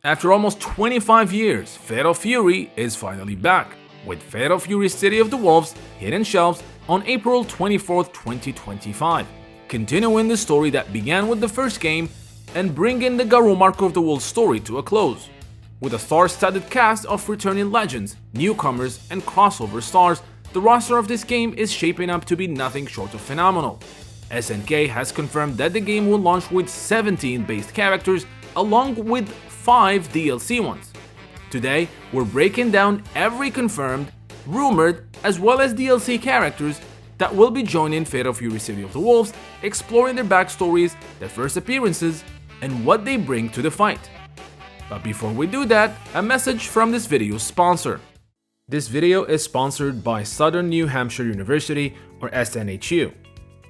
After almost 25 years, Fatal Fury is finally back, with Fatal Fury City of the Wolves hitting shelves on April 24, 2025, continuing the story that began with the first game and bringing the Garou Mark of the Wolves story to a close. With a star-studded cast of returning legends, newcomers, and crossover stars, the roster of this game is shaping up to be nothing short of phenomenal. SNK has confirmed that the game will launch with 17 base characters along with 5 DLC ones. Today, we're breaking down every confirmed, rumored, as well as DLC characters that will be joining Fatal Fury City of the Wolves, exploring their backstories, their first appearances, and what they bring to the fight. But before we do that, a message from this video's sponsor. This video is sponsored by Southern New Hampshire University, or SNHU.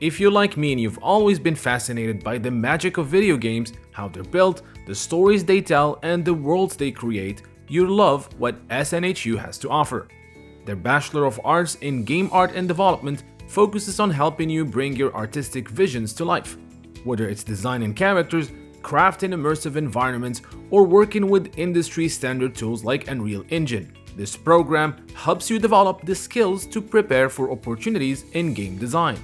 If you're like me and you've always been fascinated by the magic of video games, how they're built, the stories they tell, and the worlds they create, you'll love what SNHU has to offer. Their Bachelor of Arts in Game Art and Development focuses on helping you bring your artistic visions to life. Whether it's designing characters, crafting immersive environments, or working with industry-standard tools like Unreal Engine, this program helps you develop the skills to prepare for opportunities in game design.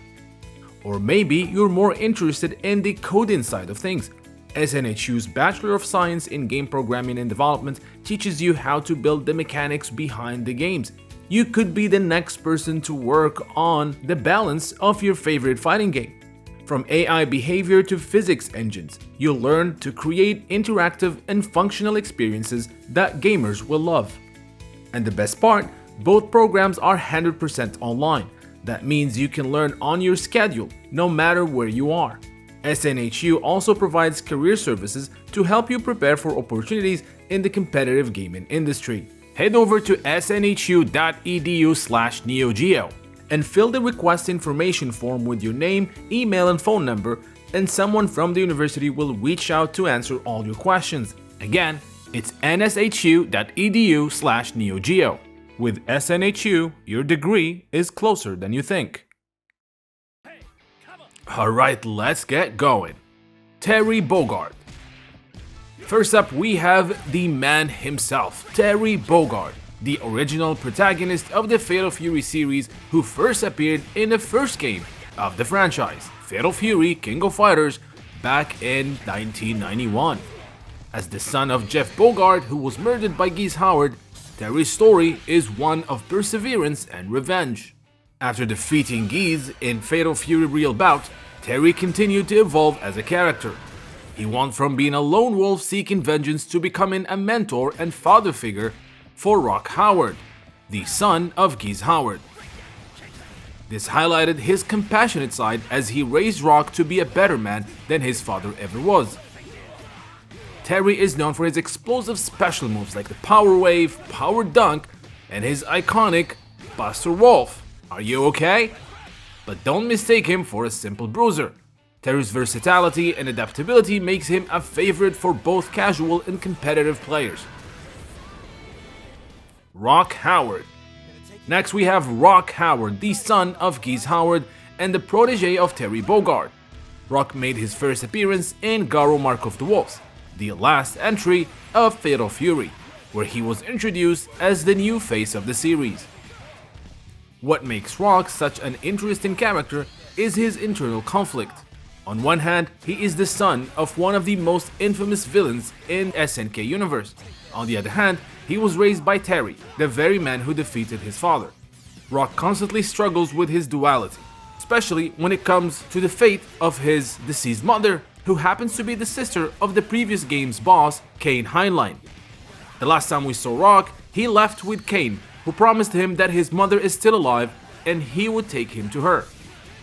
Or maybe you're more interested in the coding side of things. SNHU's Bachelor of Science in Game Programming and Development teaches you how to build the mechanics behind the games. You could be the next person to work on the balance of your favorite fighting game. From AI behavior to physics engines, you'll learn to create interactive and functional experiences that gamers will love. And the best part, both programs are 100% online. That means you can learn on your schedule, no matter where you are. SNHU also provides career services to help you prepare for opportunities in the competitive gaming industry. Head over to snhu.edu/NeoGeo and fill the request information form with your name, email, and phone number, and someone from the university will reach out to answer all your questions. Again, it's nshhu.edu/NeoGeo. With SNHU, your degree is closer than you think. Alright, let's get going. Terry Bogard. First up, we have the man himself, Terry Bogard, the original protagonist of the Fatal Fury series who first appeared in the first game of the franchise, Fatal Fury King of Fighters, back in 1991. As the son of Jeff Bogard, who was murdered by Geese Howard, Terry's story is one of perseverance and revenge. After defeating Geese in Fatal Fury Real Bout, Terry continued to evolve as a character. He went from being a lone wolf seeking vengeance to becoming a mentor and father figure for Rock Howard, the son of Geese Howard. This highlighted his compassionate side as he raised Rock to be a better man than his father ever was. Terry is known for his explosive special moves like the Power Wave, Power Dunk, and his iconic Buster Wolf. Are you okay? But don't mistake him for a simple bruiser. Terry's versatility and adaptability makes him a favorite for both casual and competitive players. Rock Howard. Next we have Rock Howard, the son of Geese Howard and the protege of Terry Bogard. Rock made his first appearance in Garou Mark of the Wolves, the last entry of Fatal Fury, where he was introduced as the new face of the series. What makes Rock such an interesting character is his internal conflict. On one hand, he is the son of one of the most infamous villains in SNK universe. On the other hand, he was raised by Terry, the very man who defeated his father. Rock constantly struggles with his duality, especially when it comes to the fate of his deceased mother, who happens to be the sister of the previous game's boss, Kane Heinlein. The last time we saw Rock, he left with Kane, who promised him that his mother is still alive and he would take him to her.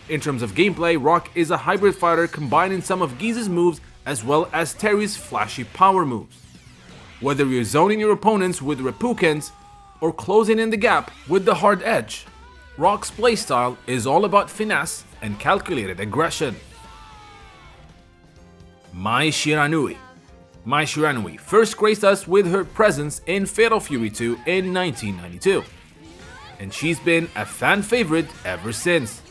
In terms of gameplay, Rock is a hybrid fighter combining some of Geese's moves as well as Terry's flashy power moves. Whether you're zoning your opponents with Repukkens or closing in the gap with the hard edge, Rock's playstyle is all about finesse and calculated aggression. Mai Shiranui. Mai Shiranui first graced us with her presence in Fatal Fury 2 in 1992, and she's been a fan favorite ever since.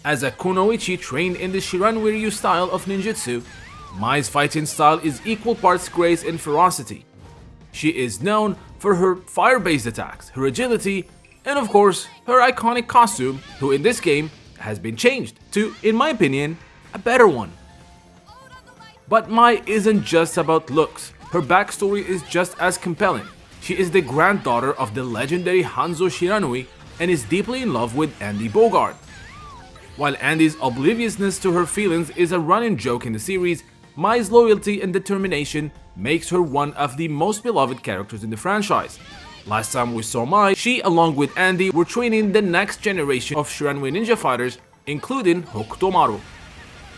As a kunoichi trained in the Shiranui Ryu style of ninjutsu, Mai's fighting style is equal parts grace and ferocity. She is known for her fire-based attacks, her agility, and of course, her iconic costume, who in this game has been changed to, in my opinion, a better one. But Mai isn't just about looks, her backstory is just as compelling. She is the granddaughter of the legendary Hanzo Shiranui and is deeply in love with Andy Bogard. While Andy's obliviousness to her feelings is a running joke in the series, Mai's loyalty and determination makes her one of the most beloved characters in the franchise. Last time we saw Mai, she along with Andy were training the next generation of Shiranui ninja fighters, including Hotaru.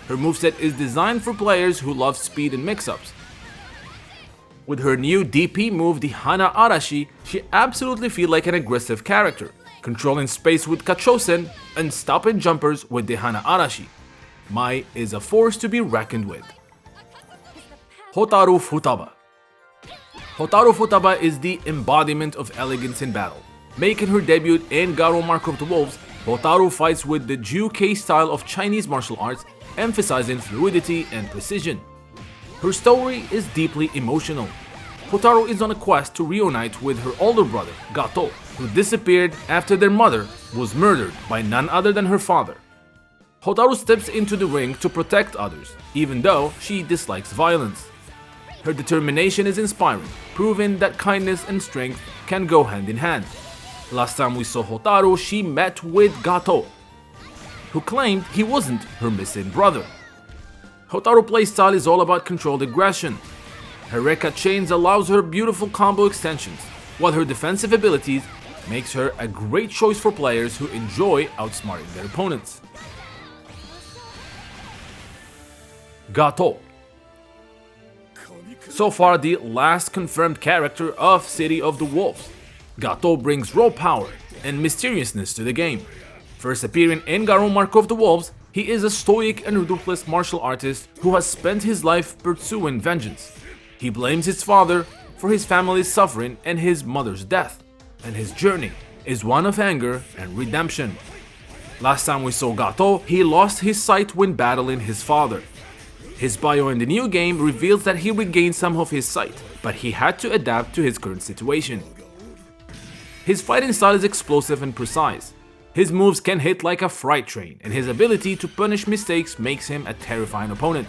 Her moveset is designed for players who love speed and mix-ups. With her new DP move, the Hana Arashi, she absolutely feels like an aggressive character, controlling space with Kachosen and stopping jumpers with the Hana Arashi. Mai is a force to be reckoned with. Hotaru Futaba. Hotaru Futaba is the embodiment of elegance in battle. Making her debut in Garo Mark of the Wolves, Hotaru fights with the Ju-Kei style of Chinese martial arts, emphasizing fluidity and precision. Her story is deeply emotional. Hotaru is on a quest to reunite with her older brother, Gato, who disappeared after their mother was murdered by none other than her father. Hotaru steps into the ring to protect others, even though she dislikes violence. Her determination is inspiring, proving that kindness and strength can go hand in hand. Last time we saw Hotaru, she met with Gato, who claimed he wasn't her missing brother. Hotaru playstyle is all about controlled aggression. Her Rekka chains allows her beautiful combo extensions, while her defensive abilities makes her a great choice for players who enjoy outsmarting their opponents. Gato. So far the last confirmed character of City of the Wolves. Gato brings raw power and mysteriousness to the game. First appearing in Garo Mark of the Wolves, he is a stoic and ruthless martial artist who has spent his life pursuing vengeance. He blames his father for his family's suffering and his mother's death, and his journey is one of anger and redemption. Last time we saw Gato, he lost his sight when battling his father. His bio in the new game reveals that he regained some of his sight, but he had to adapt to his current situation. His fighting style is explosive and precise. His moves can hit like a freight train, and his ability to punish mistakes makes him a terrifying opponent.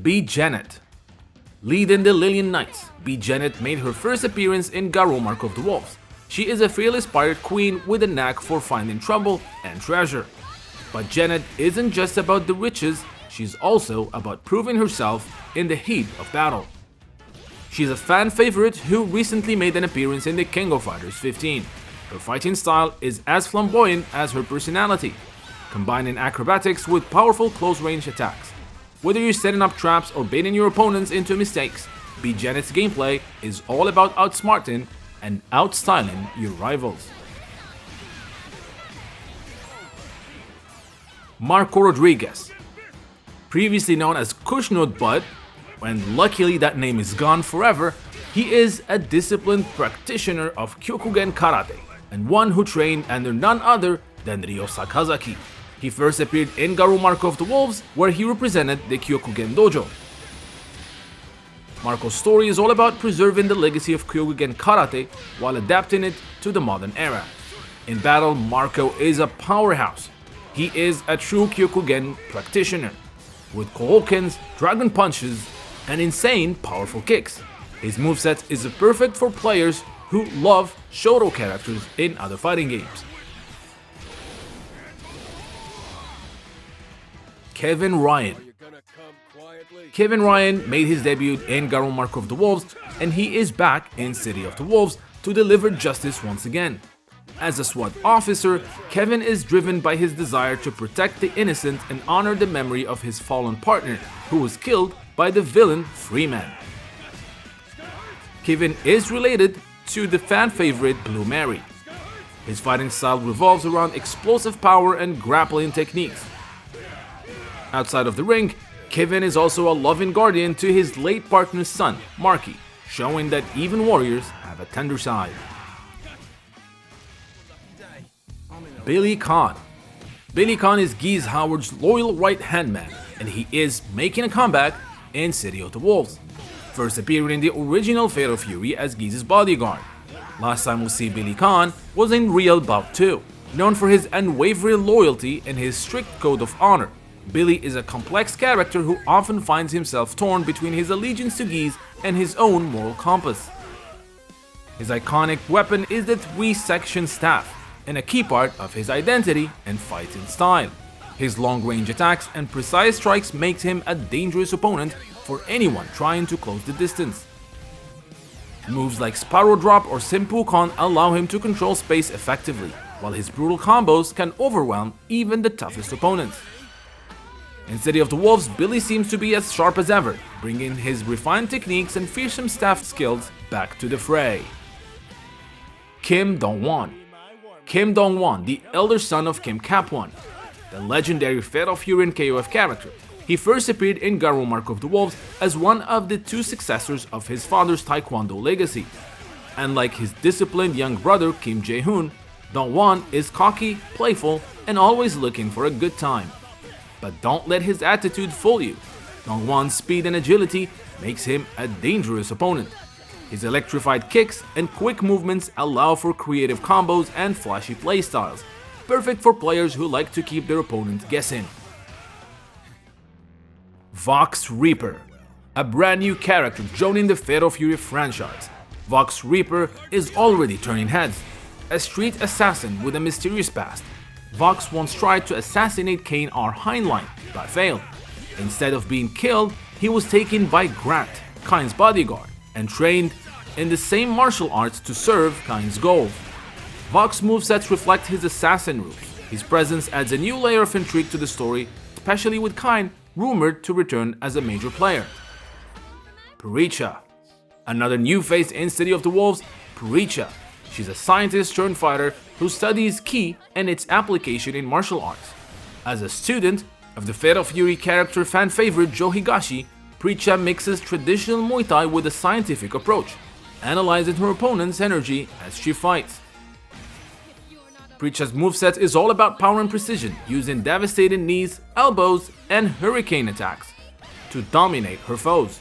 B. Janet. Leading the Lillian Knights, B. Janet made her first appearance in Garo Mark of the Wolves. She is a fearless pirate queen with a knack for finding trouble and treasure. But Janet isn't just about the riches, she's also about proving herself in the heat of battle. She's a fan favorite who recently made an appearance in the King of Fighters 15. Her fighting style is as flamboyant as her personality, combining acrobatics with powerful close-range attacks. Whether you're setting up traps or baiting your opponents into mistakes, B. Janet's gameplay is all about outsmarting and outstyling your rivals. Marco Rodriguez. Previously known as Kushnut Bud, and luckily that name is gone forever, he is a disciplined practitioner of Kyokugen Karate, and one who trained under none other than Ryo Sakazaki. He first appeared in Garo Mark of the Wolves, where he represented the Kyokugen Dojo. Marco's story is all about preserving the legacy of Kyokugen Karate while adapting it to the modern era. In battle, Marco is a powerhouse. He is a true Kyokugen practitioner, with Kohokens, dragon punches, and insane powerful kicks. His moveset is perfect for players who love Shoto characters in other fighting games. Kevin Ryan. Kevin Ryan made his debut in Garo Mark of the Wolves, and he is back in City of the Wolves to deliver justice once again. As a SWAT officer, Kevin is driven by his desire to protect the innocent and honor the memory of his fallen partner, who was killed by the villain Freeman. Kevin is related to the fan favorite Blue Mary. His fighting style revolves around explosive power and grappling techniques. Outside of the ring, Kevin is also a loving guardian to his late partner's son, Marky, showing that even warriors have a tender side. Billy Khan. Billy Khan is Geese Howard's loyal right-hand man, and he is making a comeback in City of the Wolves, first appearing in the original Fatal Fury as Geese's bodyguard. Last time we see Billy Khan was in Real Bout 2. Known for his unwavering loyalty and his strict code of honor, Billy is a complex character who often finds himself torn between his allegiance to Geese and his own moral compass. His iconic weapon is the 3-section staff, and a key part of his identity and fighting style. His long-range attacks and precise strikes makes him a dangerous opponent for anyone trying to close the distance. Moves like Sparrow Drop or Simpu Kon allow him to control space effectively, while his brutal combos can overwhelm even the toughest opponents. In City of the Wolves, Billy seems to be as sharp as ever, bringing his refined techniques and fearsome staff skills back to the fray. Kim Dong Wan. Kim Dong Wan, the elder son of Kim Kap-Wan, the legendary Fatal Fury and KOF character. He first appeared in Garou Mark of the Wolves as one of the 2 successors of his father's Taekwondo legacy. Unlike his disciplined young brother Kim Jae-hoon, Dong Wan is cocky, playful, and always looking for a good time. But don't let his attitude fool you. Dong Wan's speed and agility makes him a dangerous opponent. His electrified kicks and quick movements allow for creative combos and flashy playstyles, perfect for players who like to keep their opponent guessing. Vox Reaper, a brand new character joining the Fatal Fury franchise. Vox Reaper is already turning heads. A street assassin with a mysterious past, Vox once tried to assassinate Kane R. Heinlein, but failed. Instead of being killed, he was taken by Grant, Kane's bodyguard, and trained in the same martial arts to serve Kane's goals. Vox movesets reflect his assassin roots. His presence adds a new layer of intrigue to the story, especially with Kane rumored to return as a major player. Picha, another new face in City of the Wolves, Picha. She's a scientist turned fighter who studies Ki and its application in martial arts. As a student of the Fatal Fury character fan favorite Joe Higashi, Picha mixes traditional Muay Thai with a scientific approach, analyzing her opponent's energy as she fights. Picha's moveset is all about power and precision, using devastating knees, elbows, and hurricane attacks to dominate her foes.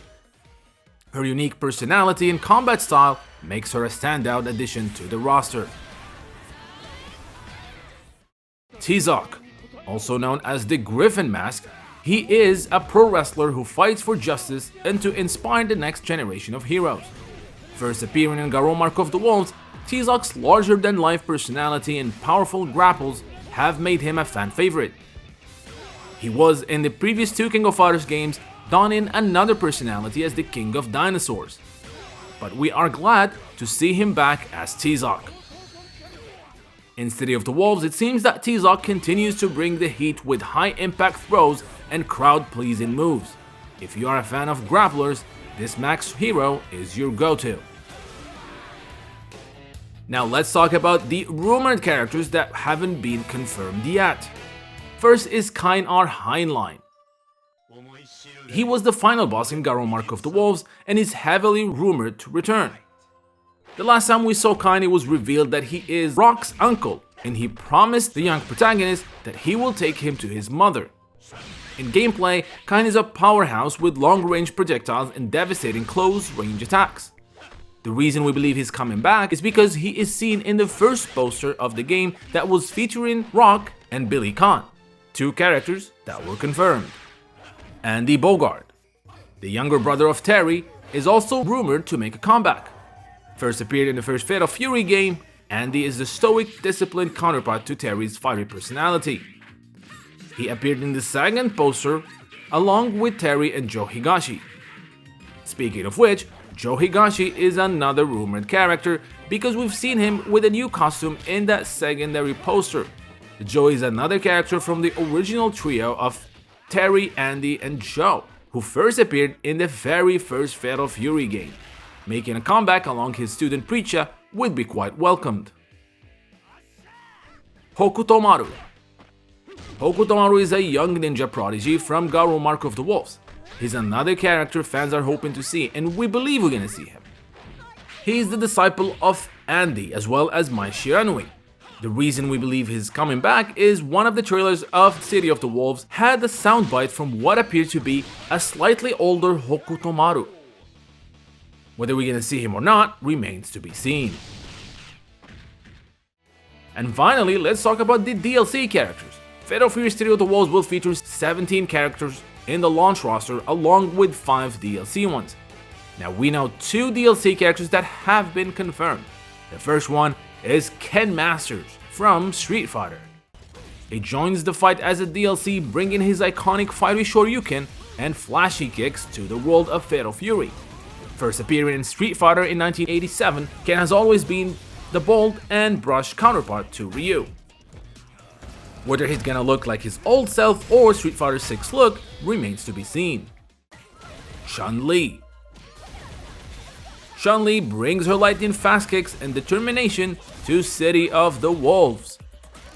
Her unique personality and combat style makes her a standout addition to the roster. Teok, also known as the Griffin Mask, he is a pro wrestler who fights for justice and to inspire the next generation of heroes. First appearing in Garou Mark of the Wolves, Teok's larger-than-life personality and powerful grapples have made him a fan favorite. He was in the previous 2 King of Fighters games, donning another personality as the King of Dinosaurs. But we are glad to see him back as Teok. In City of the Wolves, it seems that Teok continues to bring the heat with high-impact throws and crowd-pleasing moves. If you are a fan of grapplers, this Max hero is your go-to. Now let's talk about the rumored characters that haven't been confirmed yet. First is Kane R. Heinlein. He was the final boss in Garou Mark of the Wolves and is heavily rumored to return. The last time we saw Kane, it was revealed that he is Rock's uncle, and he promised the young protagonist that he will take him to his mother. In gameplay, Kane is a powerhouse with long-range projectiles and devastating close-range attacks. The reason we believe he's coming back is because he is seen in the first poster of the game that was featuring Rock and Billy Khan, 2 characters that were confirmed. Andy Bogard, the younger brother of Terry, is also rumored to make a comeback. First appeared in the first Fatal Fury game, Andy is the stoic, disciplined counterpart to Terry's fiery personality. He appeared in the second poster along with Terry and Joe Higashi. Speaking of which, Joe Higashi is another rumored character because we've seen him with a new costume in that secondary poster. Joe is another character from the original trio of Terry, Andy, and Joe, who first appeared in the very first Fatal Fury game. Making a comeback along his student Picha would be quite welcomed. Hokutomaru. Hokutomaru is a young ninja prodigy from Garou Mark of the Wolves. He's another character fans are hoping to see, and we believe we're gonna see him. He is the disciple of Andy as well as Mai Shiranui. The reason we believe he's coming back is one of the trailers of City of the Wolves had a soundbite from what appeared to be a slightly older Hokutomaru. Whether we're gonna see him or not remains to be seen. And finally, let's talk about the DLC characters. Fatal Fury City of the Wolves will feature 17 characters in the launch roster along with 5 DLC ones. Now we know 2 DLC characters that have been confirmed. The first one is Ken Masters from Street Fighter. He joins the fight as a DLC, bringing his iconic fiery Shoryuken and flashy kicks to the world of Fatal Fury. First appearing in Street Fighter in 1987, Ken has always been the bold and brushed counterpart to Ryu. Whether he's gonna look like his old self or Street Fighter 6 look remains to be seen. Chun-Li. Chun-Li brings her lightning fast kicks and determination to City of the Wolves.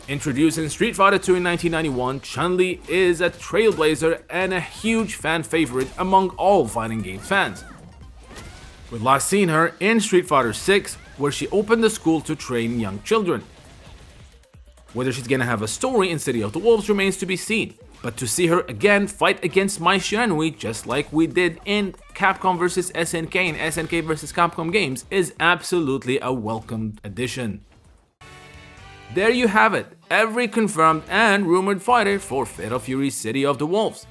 Introduced in Street Fighter 2 in 1991, Chun-Li is a trailblazer and a huge fan favorite among all fighting game fans. We last seen her in Street Fighter 6, where she opened a school to train young children. Whether she's gonna have a story in City of the Wolves remains to be seen, but to see her again fight against my Shiranui just like we did in Capcom vs SNK and SNK vs Capcom games is absolutely a welcomed addition. There you have it, every confirmed and rumored fighter for Fatal Fury City of the Wolves.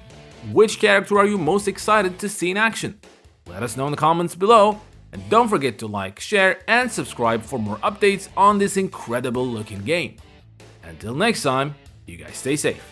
Which character are you most excited to see in action? Let us know in the comments below, and don't forget to like, share, and subscribe for more updates on this incredible looking game. Until next time, you guys stay safe.